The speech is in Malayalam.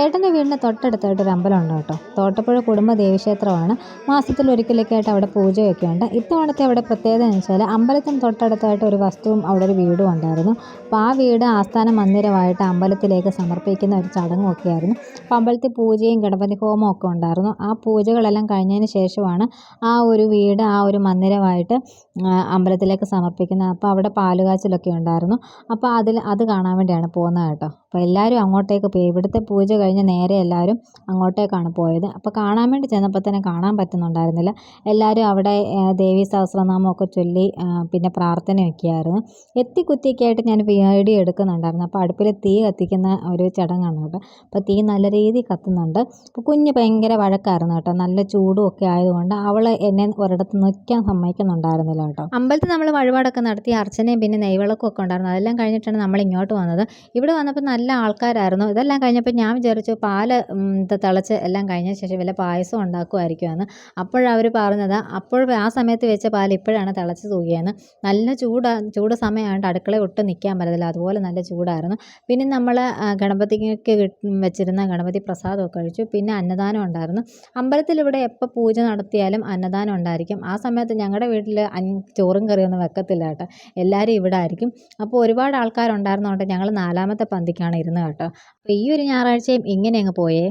ഏട്ടൻ്റെ വീടിൻ്റെ തൊട്ടടുത്തായിട്ട് ഒരു അമ്പലമുണ്ട് കേട്ടോ. തോട്ടപ്പുഴ കുടുംബ ദേവീക്ഷേത്രമാണ്. മാസത്തിൽ ഒരിക്കലൊക്കെ ആയിട്ട് അവിടെ പൂജയൊക്കെ ഉണ്ട്. ഇത്തവണത്തെ അവിടെ പ്രത്യേകത എന്ന് വെച്ചാൽ അമ്പലത്തിന് തൊട്ടടുത്തായിട്ട് ഒരു വസ്തുവും അവിടെ ഒരു വീടും ഉണ്ടായിരുന്നു. അപ്പോൾ ആ വീട് ആസ്ഥാന മന്ദിരമായിട്ട് അമ്പലത്തിലേക്ക് സമർപ്പിക്കുന്ന ഒരു ചടങ്ങൊക്കെ ആയിരുന്നു. അപ്പോൾ അമ്പലത്തിൽ പൂജയും ഗണപതി ഹോമവും ഒക്കെ ഉണ്ടായിരുന്നു. ആ പൂജകളെല്ലാം കഴിഞ്ഞതിന് ശേഷമാണ് ആ ഒരു വീട് ആ ഒരു മന്ദിരമായിട്ട് അമ്പലത്തിലേക്ക് സമർപ്പിക്കുന്നത്. അപ്പോൾ അവിടെ പാലുകാച്ചലൊക്കെ ഉണ്ടായിരുന്നു. അപ്പോൾ അത് കാണാൻ വേണ്ടിയാണ് പോകുന്നത് കേട്ടോ. അപ്പോൾ എല്ലാവരും അങ്ങോട്ടേക്ക് പോയി. ഇവിടുത്തെ പൂജ കഴിഞ്ഞ് നേരെ എല്ലാവരും അങ്ങോട്ടേക്കാണ് പോയത്. അപ്പോൾ കാണാൻ വേണ്ടി ചെന്നപ്പോൾ തന്നെ കാണാൻ പറ്റുന്നുണ്ടായിരുന്നില്ല. എല്ലാവരും അവിടെ ദേവീ സഹസ്രനാമമൊക്കെ ചൊല്ലി പിന്നെ പ്രാർത്ഥനയൊക്കെ ആയിരുന്നു. എത്തിക്കുത്തിയൊക്കെ ആയിട്ട് ഞാൻ വീഡിയോ എടുക്കുന്നുണ്ടായിരുന്നു. അപ്പോൾ അടുപ്പിൽ തീ കത്തിക്കുന്ന ഒരു ചടങ്ങാണ് കേട്ടോ. അപ്പോൾ തീ നല്ല രീതിയിൽ കത്തുന്നുണ്ട്. അപ്പോൾ കുഞ്ഞ് ഭയങ്കര വഴക്കായിരുന്നു കേട്ടോ. നല്ല ചൂടും ഒക്കെ ആയതുകൊണ്ട് അവൾ എന്നെ ഒരിടത്ത് നിൽക്കാൻ സമ്മതിക്കുന്നുണ്ടായിരുന്നില്ല കേട്ടോ. അമ്പലത്തിൽ നമ്മൾ വഴിപാടൊക്കെ നടത്തി അർച്ചനയും പിന്നെ നെയ്വിളക്കും ഒക്കെ ഉണ്ടായിരുന്നു. അതെല്ലാം കഴിഞ്ഞിട്ടാണ് നമ്മൾ ഇങ്ങോട്ട് വന്നത്. ഇവിടെ വന്നപ്പോൾ നല്ല ആൾക്കാരായിരുന്നു. ഇതെല്ലാം കഴിഞ്ഞപ്പോൾ ഞാൻ വിചാരിച്ചു പാല് തിളച്ച് എല്ലാം കഴിഞ്ഞ ശേഷം വല്ല പായസം ഉണ്ടാക്കുമായിരിക്കുമെന്ന്. അപ്പോഴവർ പറഞ്ഞത് ആ സമയത്ത് വെച്ച പാൽ ഇപ്പോഴാണ് തിളച്ച് തൂകിയെന്ന്. നല്ല ചൂട് സമയമായിട്ട് അടുക്കളയിൽ ഒട്ടും നിൽക്കാൻ പറ്റത്തില്ല. അതുപോലെ നല്ല ചൂടായിരുന്നു. പിന്നെ നമ്മൾ ഗണപതിക്ക് വെച്ചിരുന്ന ഗണപതി പ്രസാദമൊക്കെ കഴിച്ചു. പിന്നെ അന്നദാനം ഉണ്ടായിരുന്നു. അമ്പലത്തിൽ ഇവിടെ എപ്പോൾ പൂജ നടത്തിയാലും അന്നദാനം ഉണ്ടായിരിക്കും. ആ സമയത്ത് ഞങ്ങളുടെ വീട്ടിൽ ചോറും കറിയൊന്നും വെക്കത്തില്ല കേട്ടോ. എല്ലാവരും ഇവിടെ ആയിരിക്കും. അപ്പോൾ ഒരുപാട് ആൾക്കാരുണ്ടായിരുന്നതുകൊണ്ട് ഞങ്ങൾ 4ാമത്തെ പന്തിക്കാണ് ഇരുന്നത് കേട്ടോ. അപ്പോൾ ഈ ഒരു ഞായറാഴ്ചയും ഇങ്ങനെ അങ്ങ് പോയേ.